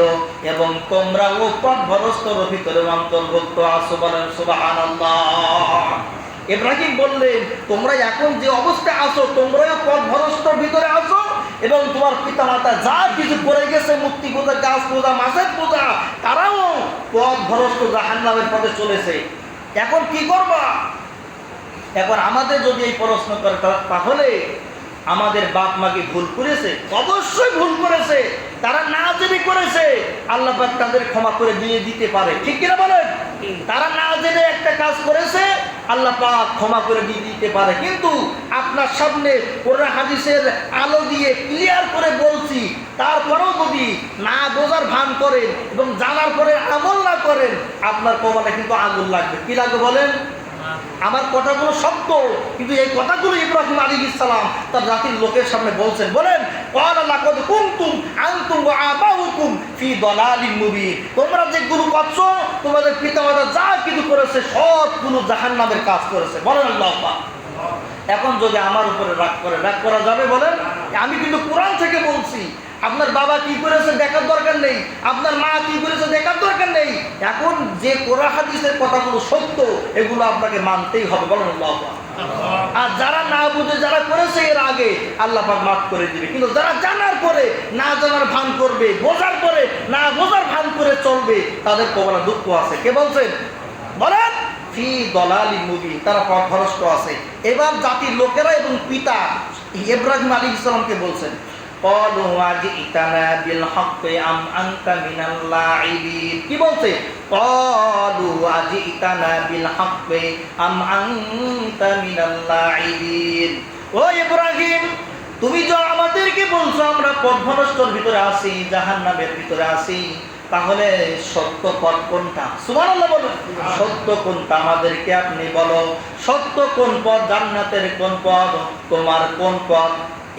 এবং তোমরাও পথভ্রষ্টর ভিতরে অন্তর্ভুক্ত আছো। বলেন সুবহানাল্লাহ। ইব্রাহিম বললেন তোমরা এখন যে অবস্থায় আছো তোমরাও পথভ্রষ্টর ভিতরে আছো এবং তোমার পিতামাতা যা কিছু করে গেছে, মূর্তি পূজা, গাছ পূজা, মাছের পূজা, তারাও পথভ্রষ্ট জাহান্নামের পথে চলেছে। এখন কি করবা? এখন আমাদের যদি এই প্রশ্ন করে, তাহলে আমাদের বাপ মাকে ভুল করেছে? অবশ্যই ভুল করেছে। তারা না জেনে করেছে, আল্লাহ পাক তাদের ক্ষমা করে দিয়ে দিতে পারে। ঠিক কিনা বলেন? তারা না জেনে একটা কাজ করেছে, আল্লাহ পাক ক্ষমা করে দিয়ে দিতে পারে। কিন্তু আপনার সামনে কোরআন হাদিসের আলো দিয়ে ক্লিয়ার করে বলছি, তারপরেও যদি না বোঝার ভান করেন এবং জানার পরে আমল না করেন, আপনার কপালে কিন্তু আগুন লাগবে। কি লাগবে বলেন? আমার কথাগুলো সত্য, কিন্তু এই কথাগুলো ইব্রাহিম আলাইহিস সালাম তার জাতির লোকের সামনে বলছেন। বলেন, ক্বালা লাকাদ কুনতুম আনতুম ওয়া আবাউকুম ফি দালালিন মুবিন। তোমরা যেগুলো করছো, তোমাদের পিতামাতা যা কিছু করেছে সবগুলো জাহান্নামের কাজ করেছে। বলেন আল্লাহু আকবার। এখন যদি আমার উপরে রাগ করে, রাগ করা যাবে? বলেন, আমি কিন্তু কোরআন থেকে বলছি। আপনার বাবা কি করেছে দেখার দরকার নেই, আপনার মা কি করেছে দেখার দরকার নেই। এখন যে কোরআন হাদিসের কথাগুলো সত্য, এগুলো আপনাকে মানতেই হবে। বলেন আল্লাহু আকবার। আর যারা না বুঝে যারা করেছে এর আগে, আল্লাহ পাক মাফ করে দিবে। কিন্তু যারা জানার পরে না জানার ভান করবে, বোঝার পরে না বোঝার ভান করে চলবে, তাদের কবরে দুঃখ আছে। কে বলছেন? বলেন, ফি দালালিন মুবিন, তারা পথভ্রষ্ট আছে। এবার জাতির লোকেরা এবং পিতা ইব্রাহিম আলাইহিস সালামকে বলছেন, ক্বালু আজিতানা বিল হক্কি আম আনতা মিনাল লাঈবিন। কি বলছে? ক্বালু আজিতানা বিল হক্কি আম আনতা মিনাল লাঈবিন। ও ইব্রাহিম, তুমি যে আমাদেরকে বলছো আমরা পথভ্রষ্টর ভিতরে আছি, জাহান্নামের ভিতরে আছি, তাহলে সত্য পথ কোনটা? সুবহানাল্লাহ বলুন। সত্য কোনটা আমাদেরকে আপনি বলো। সত্য কোন পথ? জান্নাতের কোন পথ? তোমার কোন পথ?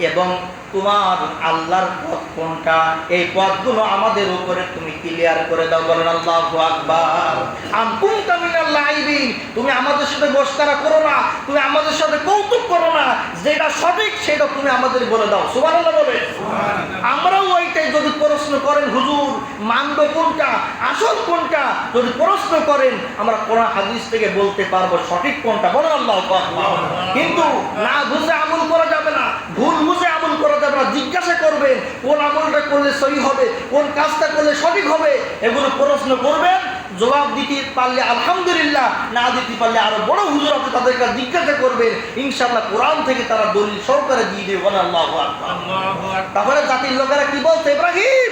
এবং তোমার আল্লাহর পথ কোনটা? এই পথগুলো আমাদের উপরে তুমি ক্লিয়ার করে দাও। বলেন আল্লাহু আকবার। আম কুনতা মিনাল লাঈবিন। তুমি আমাদের সাথে মশকরা করো না, তুমি আমাদের সাথে কৌতুক করো না, যেটা সঠিক সেটা তুমি আমাদের বলে দাও। সুবহানাল্লাহ বলে। আমরাও ওইটাই যদি প্রশ্ন করেন, হুজুর মানব কোনটা, আসল কোনটা, যদি প্রশ্ন করেন, আমরা কোরআন হাদিস থেকে বলতে পারবো সঠিক কোনটা। বলেন আল্লাহু আকবার। কিন্তু না বুঝে আমল করা যাবে না, ভুল বুঝে আমল করা যাবে না। জিজ্ঞাসা করবেন কোন আমলটা করলে সহি হবে, কোন কাজটা করলে সঠিক হবে, এগুলো প্রশ্ন করবেন। জবাব দিতে পারলে আলহামদুলিল্লাহ, না দিতে পারলে আরো বড় হুজুর আছে তাদের কাছে জিজ্ঞাসা করবেন, ইনশাআল্লাহ কোরআন থেকে তারা দলিল সহকারে দিয়ে দেবে। বলেন আল্লাহু আকবার। তারপরে জাতির লোকেরা কি বলছে? ইব্রাহিম,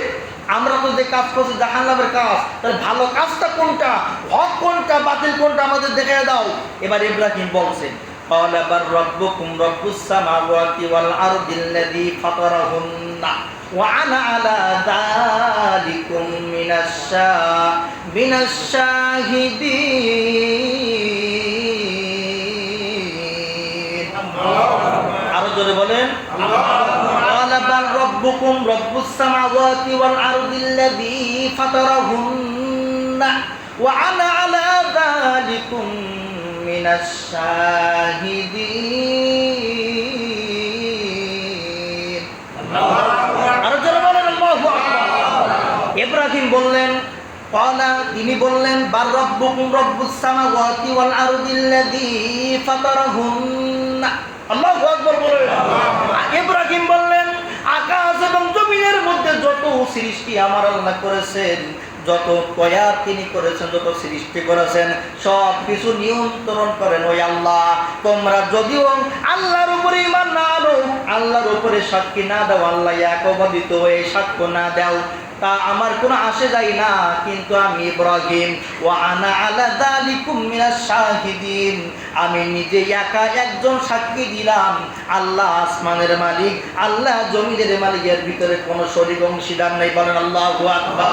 আমরা তো যে কাজ করছি জাহান্নামের কাজ, তাহলে ভালো কাজটা কোনটা, হক কোনটা, বাতিল কোনটা আমাদের দেখিয়ে দাও। এবার ইব্রাহিম বলছে, قال بل ربكم رب السماوات والأرض الذي فطرهن وأنا على ذلكم من الشاهدين. আরো জোরে বলেন। قال بل ربكم رب السماوات والأرض الذي فطرهن وأنا على ذلكم من الشاهدين. আরো যারা বলেন আল্লাহু আকবার। ইব্রাহিম বললেন, ক্বালা, তিনি বললেন, বার রব্বুকুম রব্বুস সামাওয়াতি ওয়াল আরদিল্লাযী ফাতারাহুন্না। আল্লাহু আকবার বলেন। ইব্রাহিম বললেন, আকাশ এবং জমিনের মধ্যে যত সৃষ্টি আমার আল্লাহ করেছেন, যত তৈয়ার তিনি করেছেন, যত সৃষ্টি করেছেন, সব কিছু নিয়ন্ত্রণ করেন ওই আল্লাহ। তোমরা যদিও আল্লাহর উপরে ঈমান না আনো, আল্লাহর উপরে সাক্ষী না দাও, আল্লাহ এক অবাদিত হয়ে সাক্ষ্য না দাও, তা আমার কোনো আসে যায় না। কিন্তু আমি ইব্রাহিম, ওয়া আনা আলা যালিকুম মিনাশ শাহিদিন, আমি নিজে একা একজন সাক্ষী দিলাম। আল্লাহ আসমানের মালিক, আল্লাহ জমিনের মালিকের ভিতরে কোনো শরীক অংশীদার নেই। বলেন আল্লাহু আকবার।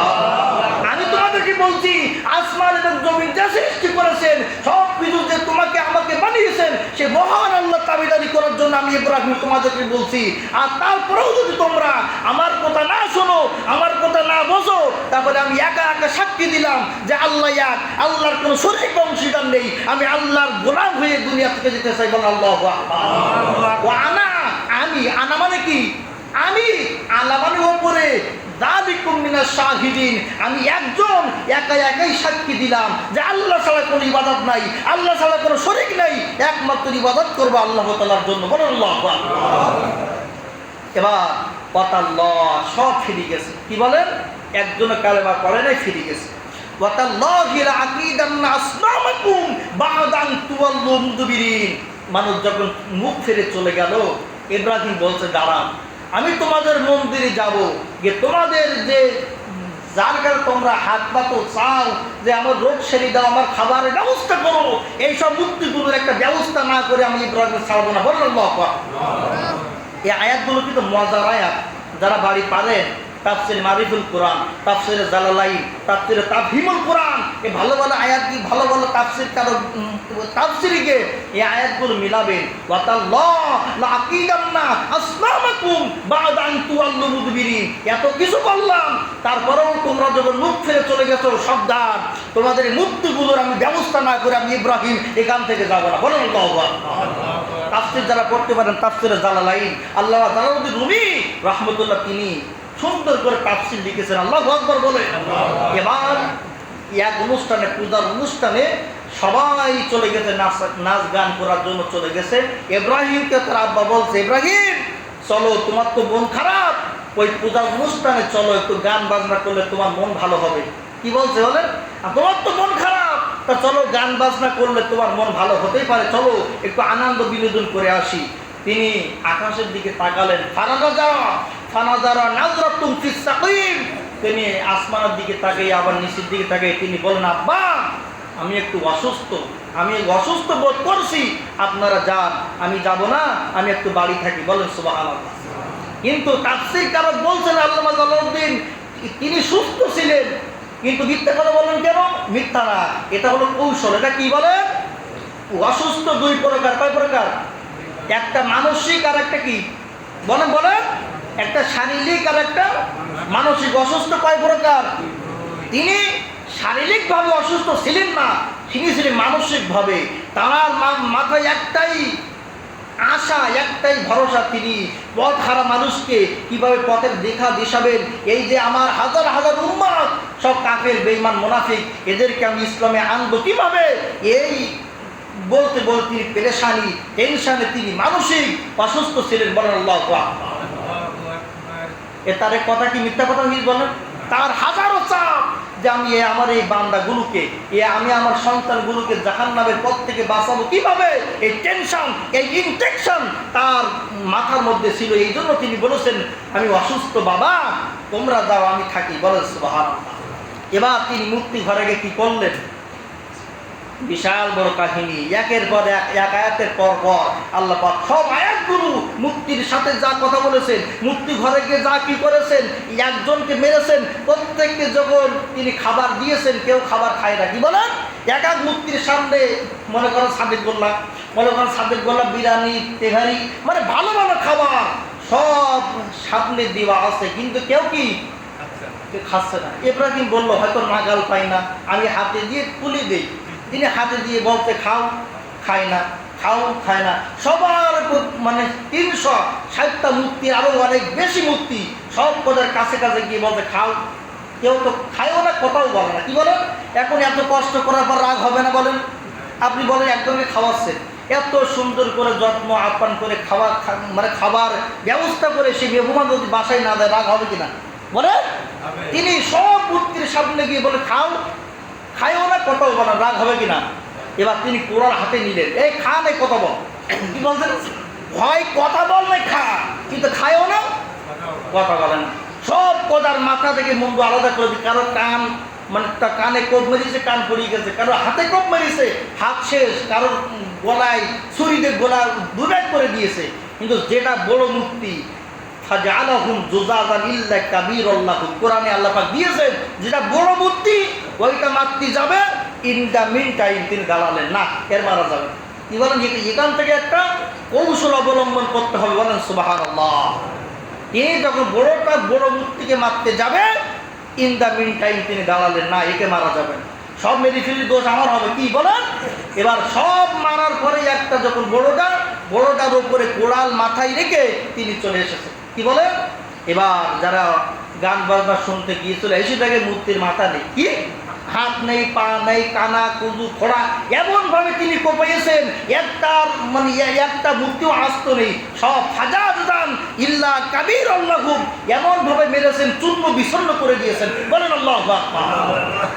আমি তোমাদেরকে বলছি, আসমান এবং জমিন যা সৃষ্টি করেছেন, সব কিছু যে তোমাকে আমাকে বানিয়েছেন, সে মহান আল্লাহ দাবিদারি করার জন্য আমি ইব্রাহিম তোমাদেরকে বলছি। আর তারপরেও যদি তোমরা আমার কথা না শোনো, আমার কথা না বোঝো, তারপরে আমি একা একা সাক্ষী দিলাম যে আল্লাহ এক, আল্লাহর কোনো শরীক অংশীদার নেই, আমি আল্লাহর গোলাম হয়ে দুনিয়া থেকে যেতে চাই। বলেন আল্লাহু আকবার। ও আনা, আমি, আনা মানে কি? আমি, আলা মানে উপরে, যালিকুম মিনাশ শাহিদিন, আমি একজন একা একাই সাক্ষী দিলাম যে আল্লাহ ছাড়া কোনো ইবাদত নাই, আল্লাহ ছাড়া কোনো শরীক নাই, একমাত্র ইবাদত করবো আল্লাহ তাআলার জন্য। বলেন আল্লাহু আকবার। এবার ওয়াতাল্লাহ, সব ফিরে গেছে। কি বলেন? একজনে কালেমা পড়ে নাই, ফিরে গেছে। ওয়াতাল্লাহি লাআকিদান্না আসনামাকুম বা'দা আন তুওয়াল্লু মুদবিরিন। মানুষ যখন মুখ ফিরে চলে গেল, ইব্রাহিম বলছে, দাঁড়ান, আমি তোমাদের মন্দিরে যাব, গিয়ে তোমাদের যে যার কারণে তোমরা হাত পাতো চাও যে আমার রোগ সেরে দাও, আমার খাবারের ব্যবস্থা করো, এইসব মুক্তিগুলোর একটা ব্যবস্থা না করে আমি ইব্রাহিম ছাড়বো না। বলেন আল্লাহু আকবার। এই আয়াতগুলো কিন্তু মজার আয়াত। যারা বাড়ি পারেন তাফসিরে মারিফুল কোরআন, তাফসিরে জালালাইন, তাফসিরে তাফহিমুল কোরআন, এই ভালো ভালো আয়াত কি ভালো ভালো তাফসির কারো তাফসিরকে এই আয়াতগুলো মিলাবেন। ওয়াতাল্লাহ লা আকিদান্না আসনামাকুম বা'দা আন তুওয়াল্লু মুদবিরিন। এত কিছু বললাম, তারপরেও তোমরা যখন মুখ ফিরে চলে গেছো, সাবধান, তোমাদের এই মূর্তিগুলোর আমি ব্যবস্থা না করে আমি ইব্রাহিম এখান থেকে যাবো না। বলেন আল্লাহু আকবার। তাফসির যারা পড়তে পারেন, তাফসিরে জালালাইন, আল্লামা জালালউদ্দিন রুমি রাহমাতুল্লাহ তিনি সুন্দর করে তাফসির লিখেছেন। আল্লাহু আকবার বলে। এবার এক অনুষ্ঠানে, পূজার অনুষ্ঠানে সবাই চলে গেছে, নাচ গান করার জন্য চলে গেছে। ইব্রাহিমকে তার আব্বা বলছে, ইব্রাহিম চলো, তোমার তো মন খারাপ, ওই পূজার অনুষ্ঠানে চলো, একটু গান বাজনা করলে তোমার মন ভালো হবে। কি বলছে বলেন? তোমার তো মন খারাপ, তা চলো গান বাজনা করলে তোমার মন ভালো হতেই পারে, চলো একটু আনন্দ বিনোদন করে আসি। তিনি আকাশের দিকে তাকালেন, ফানাজারা নাজরাতুন ফিস সাকিম, তিনি আসমানের দিকে তাকিয়ে আবার নিচের দিকে তাকিয়ে তিনি বলেন, আব্বা আমি একটু অসুস্থ, আমি অসুস্থ বোধ করছি, আপনারা যান, আমি যাব না, আমি একটু বাড়ি থাকি। বলেন সুবহানাল্লাহ। কিন্তু তাফসীর কারক বলছেন আল্লামা জালালউদ্দিন তিনি সুস্থ ছিলেন, কিন্তু মিথ্যা কথা বলেন কেন? মিথ্যা না, এটা হলো কৌশল। এটা কি বলেন? অসুস্থ দুই প্রকার। কয় প্রকার? একটা মানসিক আর একটা কি বলেন বলেন, একটা শারীরিক আর একটা মানসিক। অসুস্থ কয় প্রকার? তিনি শারীরিকভাবে অসুস্থ ছিলেন না, তিনি ছিলেন মানসিকভাবে। তার মাথায় একটাই আশা, একটাই ভরসা, তিনি পথ হারা মানুষকে কিভাবে পথের দেখা দিশাবেন। এই যে আমার হাজার হাজার উম্মত সব কাফের, বেঈমান, মুনাফিক, এদেরকে আমি ইসলামে আনবো কিভাবে, এই বলতে বলতে তিনি পেরেশানি, টেনশনে তিনি মানসিক অসুস্থ ছিলেন। বলেন আল্লাহু আকবার। তার কথা কি মিথ্যা কথা কি বলেন? তার হাজারো চাপ যে আমি আমার এই বান্দাগুলোকে, আমি আমার সন্তানগুলোকে জাহান্নামের পথ থেকে বাঁচাবো কিভাবে, এই টেনশন, এই ইনটেনশন তার মাথার মধ্যে ছিল। এই জন্য তিনি বলেছেন, আমি অসুস্থ বাবা, তোমরা যাও, আমি থাকি। বলেন সুবহানাল্লাহ। এবার তিনি মুক্তি ঘরে গিয়ে কি করলেন? বিশাল বড় কাহিনী, একের পর এক আয়াতের পর পর আল্লাহ পাক সব আয়াতগুলো মুক্তির সাথে যা কথা বলেছেন, মুক্তি ঘরে গিয়ে যা কি করেছেন, একজনকে মেরেছেন, প্রত্যেককে যখন তিনি খাবার দিয়েছেন, কেউ খাবার খায় না। কি বলেন? এক এক মুক্তির সামনে মনে করেন সাদেক গোল্লা, বিরিয়ানি, তেহারি, মানে ভালো ভালো খাবার সব সামনে দেওয়া আছে, কিন্তু কেউ কি খাচ্ছে না। ইব্রাহিম বললো, হয়তো নাগাল পাই না, আমি হাতে দিয়ে তুলে দিই। তিনি হাতে দিয়ে বলতে খাও, খায় না, খাও, খায় না। সবার মানে 360টা মূর্তি, আরো অনেক বেশি মূর্তি, সব পদের কাছে কাছে গিয়ে বলতে খাও, কেউ তো খায়ও না, কথাও বলে না। কি বলেন? এখন এত কষ্ট করার পর রাগ হবে না? বলেন, আপনি বলেন একজনকে খাওয়াচ্ছেন, এত সুন্দর করে যত্ন আপ্যায়ন করে মানে খাবার ব্যবস্থা করে সে মেহমান যদি বাসায় না দেয়, রাগ হবে কিনা? বলে তিনি সব মূর্তির সামনে গিয়ে বলে খাও, খায়ও না, কথাও বলেন, রাগ হবে কিনা? এবার তিনি কোরআন হাতে নিলেন, এই খা নাই কথা বল। কি বলছেন? ভয় কথা বল নাই, খা, কিন্তু খায়ও না, কথা বলে না। সব কথার মাথা থেকে মুন্ডু আলাদা করে দিই। কারো কান মানে তার কানে কোপ মেরেছে, কান পড়িয়ে গেছে, কারো হাতে কোপ মেরেছে, হাত শেষ, কারোর গলায় ছুরিতে গলা দুভাগ করে দিয়েছে। কিন্তু যেটা বড় মূর্তি, কোরআনে আল্লাহ পাক দিয়েছেন, যেটা বড় মূর্তি ওইটা মারতে যাবে, ইন দ্য মিন টাইম তিনি দাঁড়ালেন না, এর মারা যাবে। কি বলেন? এখান থেকে একটা কৌশল অবলম্বন করতে হবে। বলেন সুবহানাল্লাহ। তিনি যখন বড় মূর্তিকে মারতে যাবে, ইন দ্য মিন টাইম তিনি দাঁড়ালেন না, একে মারা যাবে। সব মেরে ফেলি, দোষ আমার হবে। কি বলেন? এবার সব মারার পরে একটা যখন বড়টার উপরে কোড়াল মাথায় রেখে তিনি চলে এসেছেন। কি বলেন? এবার যারা গান বাজনা শুনতে গিয়েছিল, এসে দেখে মূর্তির মাথা নেই, কি হাত নেই, পা নেই, কানা কুজু খোড়া, এমন ভাবে তিনি কোপাইয়েছেন, একটা মূর্তিও আস্ত নেই, সব হাজার ইল্লা কাবির আল্লাহুম, এমন ভাবে মেরেছেন, চূর্ণ বিচ্ছন্ন করে দিয়েছেন। বলেন আল্লাহু আকবার।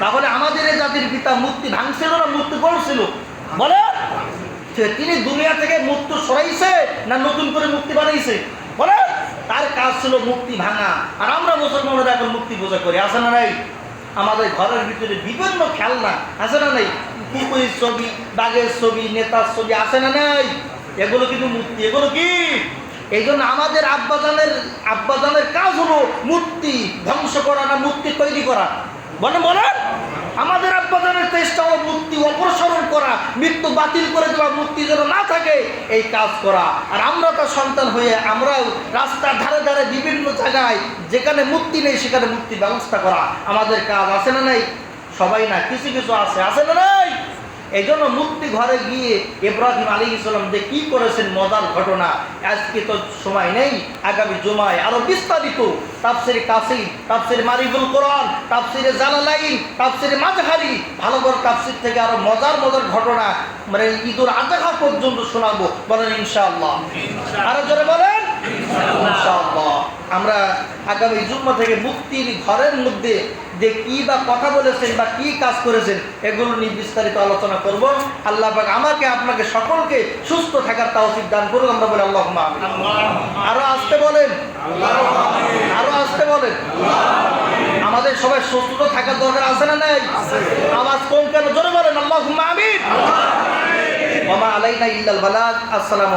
তাহলে আমাদের এই জাতির পিতা মূর্তি ভাঙছিল না মূর্তি গড়ছিল? বলেন, তিনি দুনিয়া থেকে মূর্তি সরাইছে না নতুন করে মূর্তি বানাইছে? বলে তার কাজ ছিল মুক্তি ভাঙা। আর আমরা মুসলমানরা এখন মুক্তি পূজা করি, আছে না নাই? আমাদের ঘরের ভিতরে বিভিন্ন খেলনা আছে না নাই? কুকুরের ছবি, বাঘের ছবি, নেতার ছবি আছে না নাই? এগুলো কিন্তু মূর্তি। এগুলো কি? এই জন্য আমাদের আব্বাজানের কাজ হলো মূর্তি ধ্বংস করা না মূর্তি তৈরি করা? বলেন বলেন। আমাদের আব্বাজানের চেষ্টা হলো মূর্তি অপসারণ করা, মৃত্যু বাতিল করে দেওয়া, মূর্তি যেন না থাকে এই কাজ করা। আর আমরা তার সন্তান হয়ে আমরাও রাস্তার ধারে ধারে বিভিন্ন জায়গায় যেখানে মূর্তি নেই সেখানে মূর্তির ব্যবস্থা করা আমাদের কাজ। আছে না নাই? সবাই না, কিছু কিছু আছে না নাই? এই জন্য মূর্তি ঘরে গিয়ে ইব্রাহিম আলাইহিস সালাম যে কি করেছেন মজার ঘটনা, আজকে তো সময় নেই, আগামী জুমায় আরো বিস্তারিত তাফসিরে কাসির, তাফসিরে মারিফুল কোরআন, তাফসিরে জালালাইন, তাফসিরে মাযহারি, ভালো করে তাফসির থেকে আরো মজার ঘটনা মানে ঈদুল আযহা পর্যন্ত শোনাবো। বলেন ইনশাআল্লাহ। আরো জোরে বলেন ইনশাআল্লাহ। আমরা আগামী জুম্মা থেকে মুক্তির ঘরের মধ্যে যে কি বা কথা বলেছেন বা কি কাজ করেছেন এগুলো নিয়ে বিস্তারিত আলোচনা করব। আল্লাহ পাক আমাকে আপনাকে সকলকে সুস্থ থাকার তৌফিক দান করুন। আমরা বলি আল্লাহুম্মা আমিন। আরো আসতে বলেন, আরো আসতে বলেন। আমাদের সবাই সুস্থ থাকার দরকার আছে না নাই? আওয়াজ কম কেন? জোরে বলেন আল্লাহুম্মা আমিন। ওয়া মা আলাইনা ইল্লাল বালাগ। আসসালামু